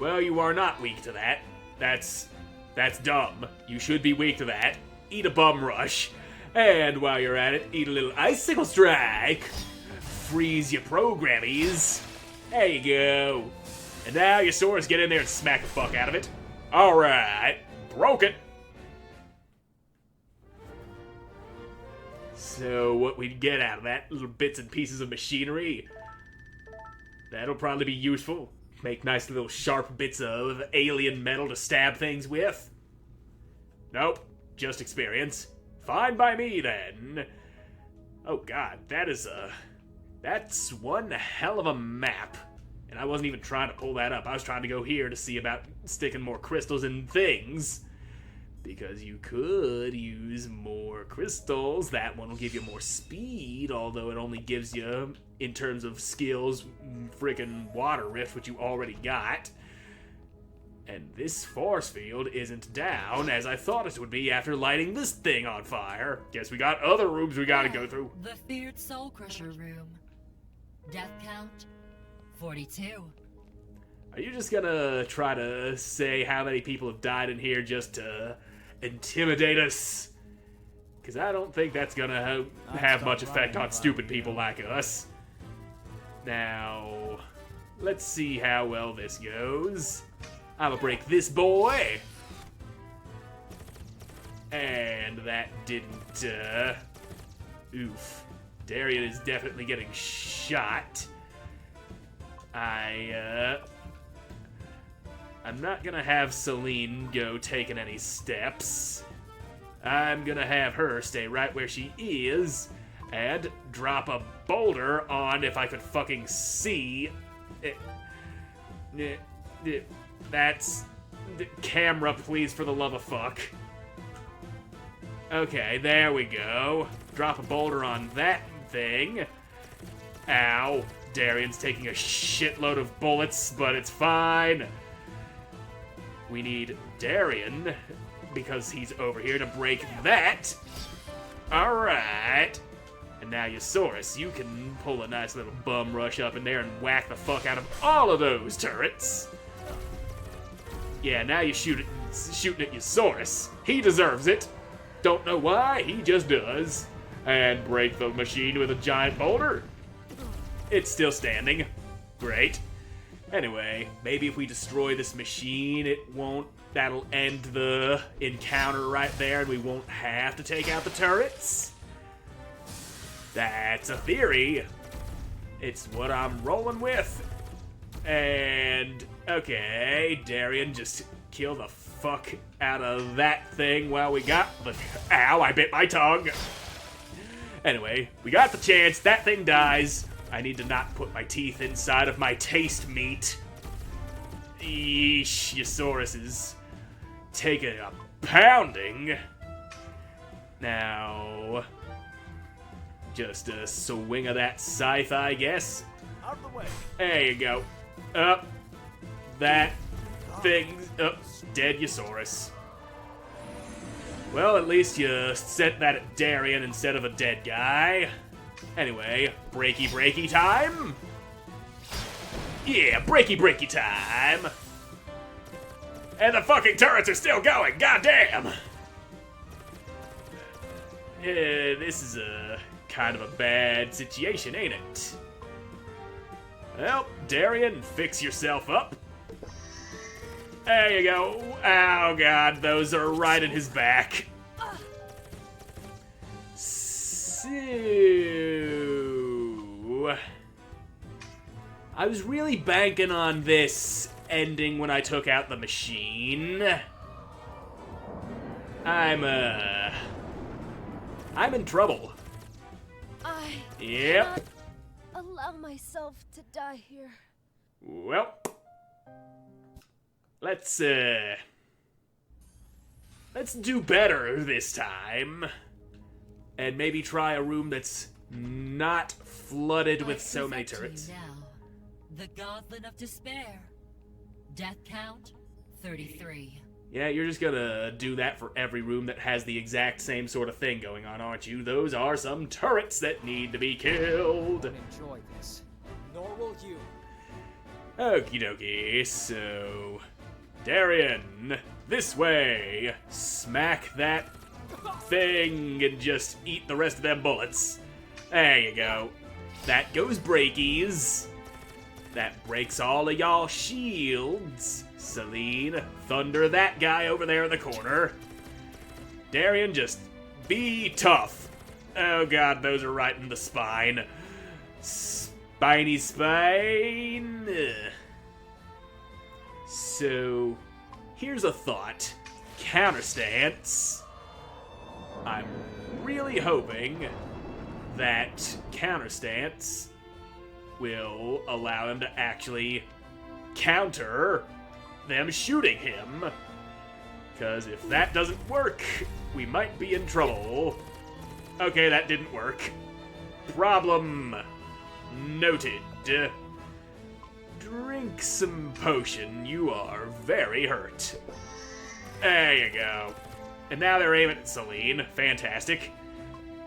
Well, you are not weak to that. That's dumb. You should be weak to that. Eat a bum rush. And while you're at it, eat a little icicle strike. Freeze your programmies. There you go. And now your swords get in there and smack the fuck out of it. Alright. Broke it. So what we'd get out of that, little bits and pieces of machinery, that'll probably be useful. Make nice little sharp bits of alien metal to stab things with. Nope, just experience. Fine by me then. Oh god, that's one hell of a map. And I wasn't even trying to pull that up. I was trying to go here to see about sticking more crystals in things. Because you could use more crystals. That one will give you more speed, although it only gives you, in terms of skills, frickin' water rift, which you already got. And this force field isn't down, as I thought it would be after lighting this thing on fire. Guess we got other rooms we gotta go through. The feared Soul Crusher room. Death count 42. Are you just gonna try to say how many people have died in here just to intimidate us? Because I don't think that's gonna have much effect on stupid people like us. Now, let's see how well this goes. I'm gonna break this boy. And that didn't, oof. Darian is definitely getting shot. I'm not gonna have Celine go taking any steps. I'm gonna have her stay right where she is and drop a boulder on if I could fucking see it. That's... Camera, please, for the love of fuck. Okay, there we go. Drop a boulder on that thing. Ow. Darian's taking a shitload of bullets, but it's fine. We need Darian, because he's over here, to break that. Alright. And now, Yosaurus, you can pull a nice little bum rush up in there and whack the fuck out of all of those turrets. Yeah, now you're shooting at Yosaurus. He deserves it. Don't know why, he just does. And break the machine with a giant boulder. It's still standing. Great. Anyway, maybe if we destroy this machine, that'll end the encounter right there, and we won't have to take out the turrets. That's a theory. It's what I'm rolling with. And, okay, Darian, just kill the fuck out of that thing while we got the... Ow, I bit my tongue. Anyway, we got the chance. That thing dies. I need to not put my teeth inside of my taste meat. Eesh, Yosaurus is taking a pounding. Now, just a swing of that scythe, I guess. Out of the way. There you go. Up. That thing's up. Dead Yosaurus. Well, at least you sent that at Darian instead of a dead guy. Anyway, breaky time. Yeah, breaky time. And the fucking turrets are still going, goddamn! This is a kind of a bad situation, ain't it? Well, Darian, fix yourself up. There you go. Oh god, those are right in his back. So... I was really banking on this ending when I took out the machine. I'm in trouble. Yep. Cannot allow myself to die here. Well, let's do better this time. And maybe try a room that's not flooded with so many turrets. Now, the Gauntlet of Despair. Death count, 33. Yeah, you're just gonna do that for every room that has the exact same sort of thing going on, aren't you? Those are some turrets that need to be killed. Won't enjoy this, nor will you. Okie dokie, so... Darian, this way! Smack that thing and just eat the rest of them bullets. There you go. That goes breakies. That breaks all of y'all shields. Celine, thunder that guy over there in the corner. Darian, just be tough. Oh god, those are right in the spine. Spiny spine. Ugh. So, here's a thought. Counterstance. I'm really hoping that counterstance will allow him to actually counter them shooting him. Because if that doesn't work, we might be in trouble. Okay, that didn't work. Problem noted. Drink some potion. You are very hurt. There you go. And now they're aiming at Celine. Fantastic.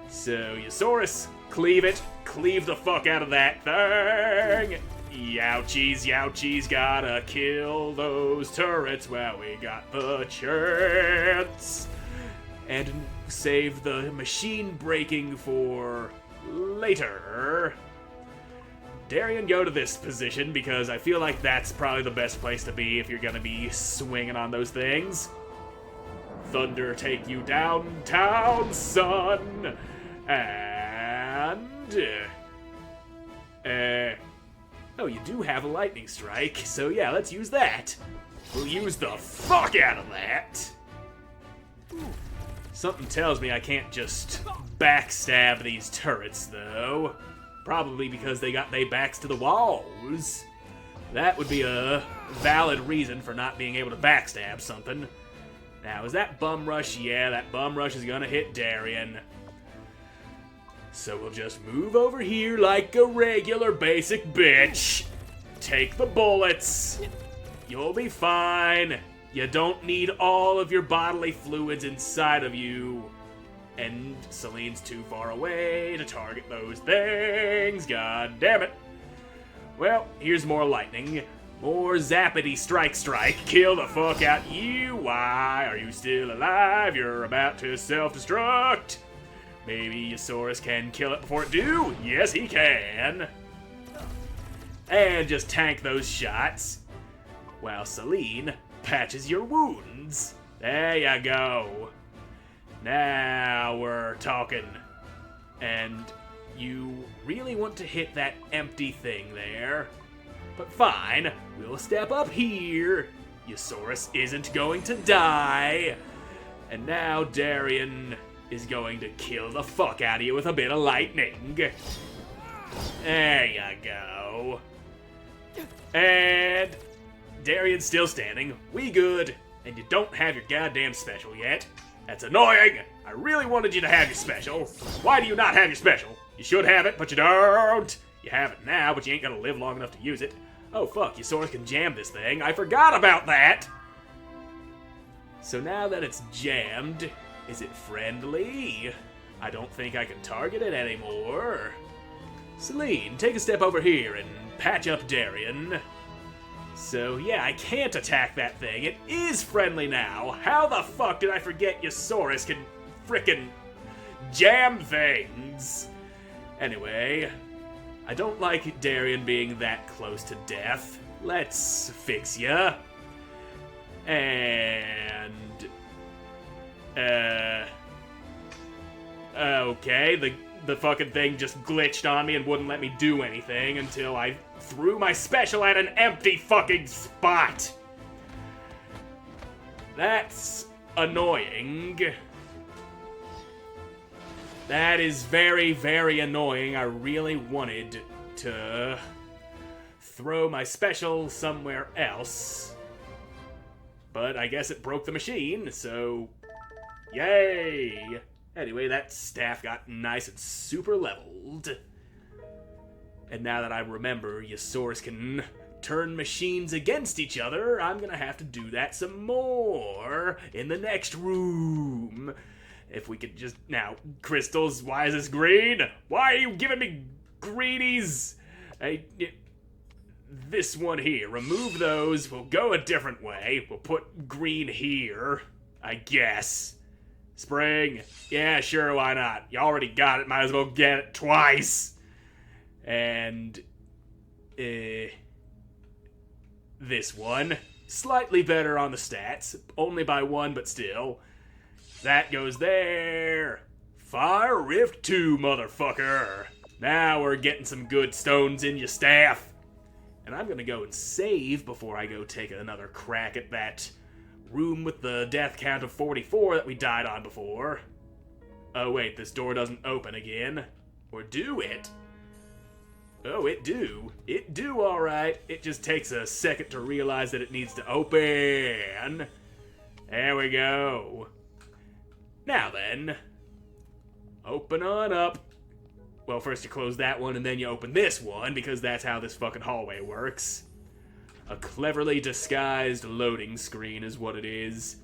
So, Yosaurus, cleave it. Cleave the fuck out of that thing. Youchies, youchies, gotta kill those turrets while we got the chance. And save the machine breaking for later. Darian, go to this position because I feel like that's probably the best place to be if you're gonna be swinging on those things. Thunder take you downtown, son. And oh, you do have a lightning strike, so yeah, let's use that. We'll use the fuck out of that. Something tells me I can't just backstab these turrets, though. Probably because they got their backs to the walls. That would be a valid reason for not being able to backstab something. Now, is that bum rush? Yeah, that bum rush is gonna hit Darian. So we'll just move over here like a regular basic bitch. Take the bullets. You'll be fine. You don't need all of your bodily fluids inside of you. And Celine's too far away to target those things. God damn it. Well, here's more lightning. More zappity strike. Kill the fuck out you. Why are you still alive? You're about to self-destruct. Maybe Yosaurus can kill it before it do? Yes, he can. And just tank those shots while Celine patches your wounds. There you go. Now we're talking. And you really want to hit that empty thing there. But fine, we'll step up here. Yosaurus isn't going to die. And now Darian is going to kill the fuck out of you with a bit of lightning. There you go. And Darian's still standing. We good. And you don't have your goddamn special yet. That's annoying. I really wanted you to have your special. Why do you not have your special? You should have it, but you don't. You have it now, but you ain't gonna live long enough to use it. Oh fuck, Yosaurus can jam this thing. I forgot about that. So now that it's jammed, is it friendly? I don't think I can target it anymore. Celine, take a step over here and patch up Darian. So yeah, I can't attack that thing. It is friendly now. How the fuck did I forget Yosaurus can frickin' jam things? Anyway, I don't like Darian being that close to death. Let's fix ya. And okay, the fucking thing just glitched on me and wouldn't let me do anything until I threw my special at an empty fucking spot. That's annoying. That is very, very annoying. I really wanted to throw my special somewhere else. But I guess it broke the machine, so yay! Anyway, that staff got nice and super leveled. And now that I remember Yosaurus can turn machines against each other, I'm gonna have to do that some more in the next room. If we could just... Now, crystals, why is this green? Why are you giving me greenies? This one here, remove those, we'll go a different way. We'll put green here, I guess. Spring, yeah, sure, why not? You already got it, might as well get it twice. And, this one, slightly better on the stats, only by 1, but still. That goes there. Fire Rift 2, motherfucker. Now we're getting some good stones in your staff. And I'm gonna go and save before I go take another crack at that room with the death count of 44 that we died on before. Oh wait, this door doesn't open again. Or do it? Oh, it do. It do, alright. It just takes a second to realize that it needs to open. There we go. Now then, open on up. Well, first you close that one and then you open this one, because that's how this fucking hallway works. A cleverly disguised loading screen is what it is.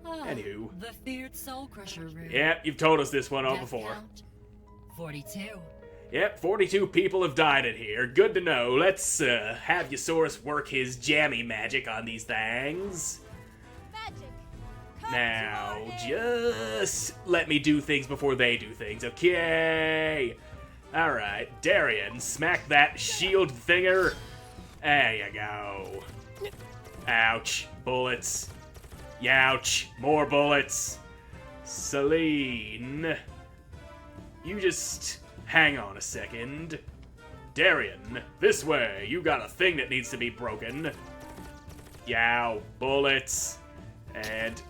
Anywho. The feared soul crusher room. Yep, you've told us this one all Death before. count, 42. Yep, 42 people have died in here. Good to know. Let's have Eusaurus work his jammy magic on these things. Magic. Now, just let me do things before they do things, okay? Alright, Darian, smack that shield thinger. There you go. Ouch. Bullets. Youch. More bullets. Celine. You just hang on a second. Darian, this way. You got a thing that needs to be broken. Yow. Bullets. And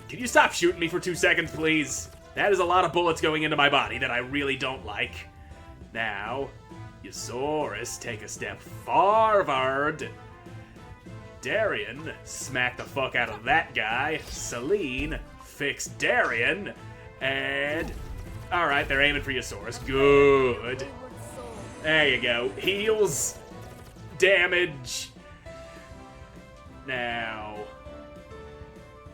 can you stop shooting me for 2 seconds, please? That is a lot of bullets going into my body that I really don't like. Now, Eusaurus, take a step forward. Darian, smack the fuck out of that guy. Celine, fix Darian. And, alright, they're aiming for Eusaurus. Good. There you go. Heals. Damage. Now,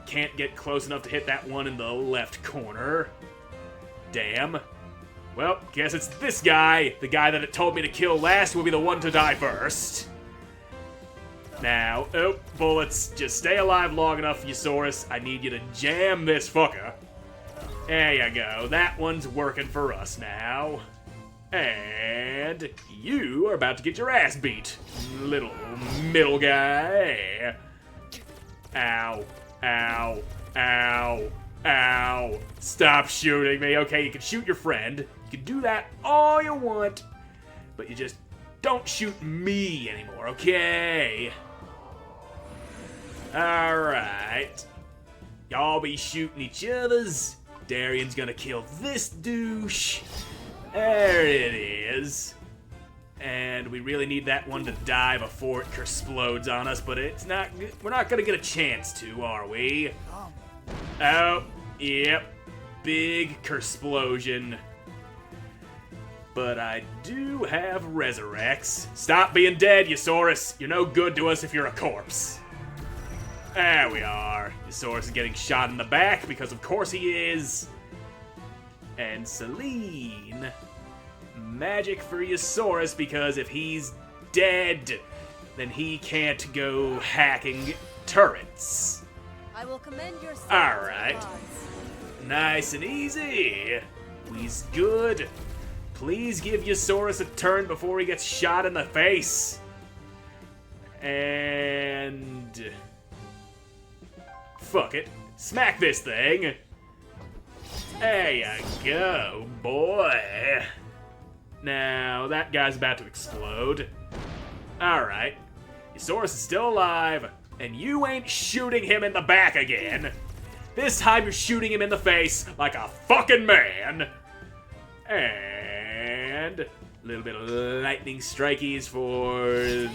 can't get close enough to hit that one in the left corner. Damn. Well, guess it's this guy. The guy that it told me to kill last will be the one to die first. Now, oh, bullets. Just stay alive long enough, Eusaurus. I need you to jam this fucker. There you go. That one's working for us now. And you are about to get your ass beat, little middle guy. Ow. Ow. Ow. Ow. Stop shooting me. Okay, you can shoot your friend. You can do that all you want. But you just don't shoot me anymore, okay? Alright. Y'all be shooting each other's. Darian's gonna kill this douche. There it is. And we really need that one to die before it kersplodes on us, but it's not. We're not gonna get a chance to, are we? Oh, yep. Big kersplosion. But I do have resurrects. Stop being dead, Eusaurus. You're no good to us if you're a corpse. There we are. Eusaurus is getting shot in the back because of course he is. And Celine. Magic for Eusaurus because if he's dead, then he can't go hacking turrets. I will commend your skill to Alright. the gods. Nice and easy. He's good. Please give Eusaurus a turn before he gets shot in the face. And fuck it. Smack this thing. There you go, boy. Now, that guy's about to explode. Alright. Eusaurus is still alive, and you ain't shooting him in the back again. This time you're shooting him in the face like a fucking man. And a little bit of lightning strikies for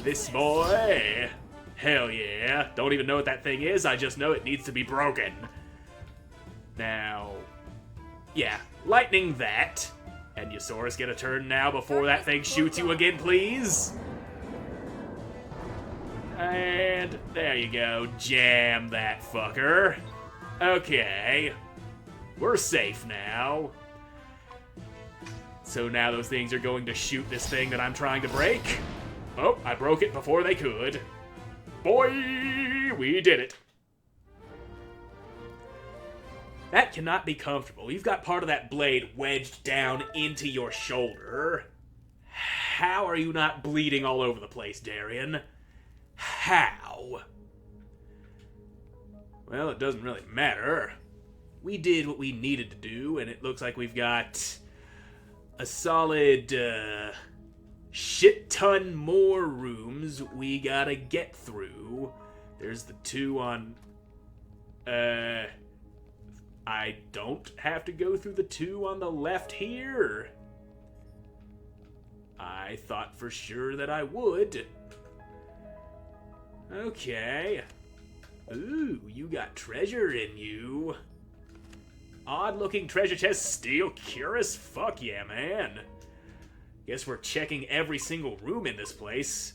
this boy. Hell yeah. Don't even know what that thing is, I just know it needs to be broken. Now, yeah, lightning that. And Eusaurus, get a turn now before that thing shoots you again, please. And there you go. Jam that fucker. Okay. We're safe now. So now those things are going to shoot this thing that I'm trying to break. Oh, I broke it before they could. Boy, we did it. That cannot be comfortable. You've got part of that blade wedged down into your shoulder. How are you not bleeding all over the place, Darian? How? Well, it doesn't really matter. We did what we needed to do, and it looks like we've got a solid shit ton more rooms we gotta get through. There's the two on... I don't have to go through the two on the left here. I thought for sure that I would. Okay. Ooh, you got treasure in you. Odd-looking treasure chest, steel cuirass? Fuck yeah, man. Guess we're checking every single room in this place.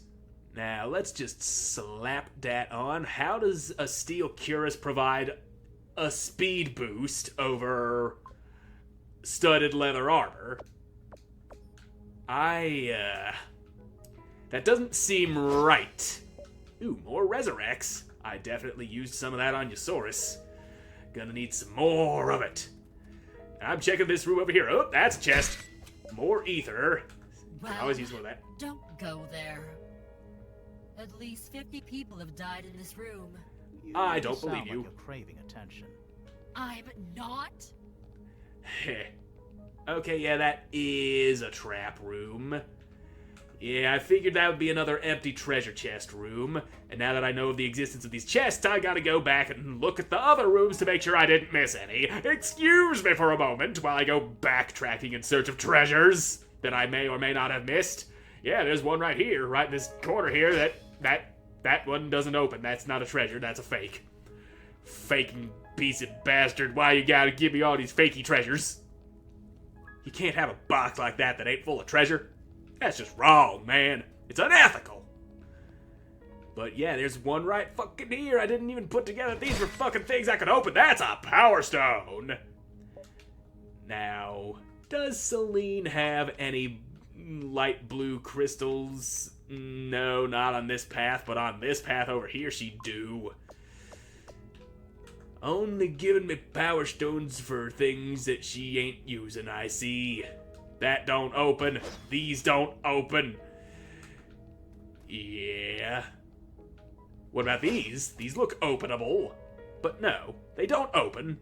Now, let's just slap that on. How does a steel cuirass provide a speed boost over studded leather armor? That doesn't seem right. Ooh, more Resurrects. I definitely used some of that on Yosaurus. Gonna need some more of it. I'm checking this room over here. Oh, that's a chest. More ether. Well, I always use more of that. don't go there. At least 50 people have died in this room. You I really don't sound believe like you. You're craving attention. I'm not. Heh. Okay, yeah, that is a trap room. Yeah, I figured that would be another empty treasure chest room. And now that I know of the existence of these chests, I gotta go back and look at the other rooms to make sure I didn't miss any. Excuse me for a moment while I go backtracking in search of treasures that I may or may not have missed. Yeah, there's one right here, right in this corner here. That one doesn't open. That's not a treasure, that's a fake. Faking piece of bastard. Why you gotta give me all these fakey treasures? You can't have a box like that ain't full of treasure. That's just wrong, man. It's unethical. But yeah, there's one right fucking here. I didn't even put together these were fucking things I could open. That's a Power Stone. Now, does Celine have any light blue crystals? No, not on this path, but on this path over here she do. Only giving me Power Stones for things that she ain't using, I see. That don't open. These don't open. Yeah. What about these? These look openable. But no, they don't open.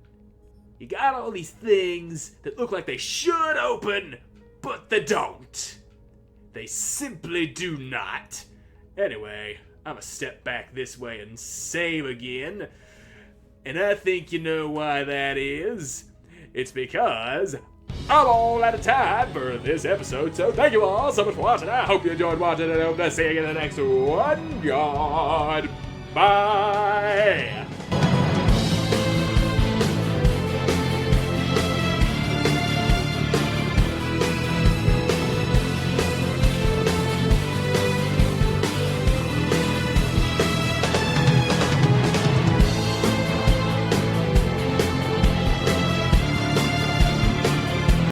You got all these things that look like they should open, but they don't. They simply do not. Anyway, I'm gonna step back this way and save again. And I think you know why that is. It's because I'm all out of time for this episode, so thank you all so much for watching. I hope you enjoyed watching, and I hope to see you in the next one. Goodbye.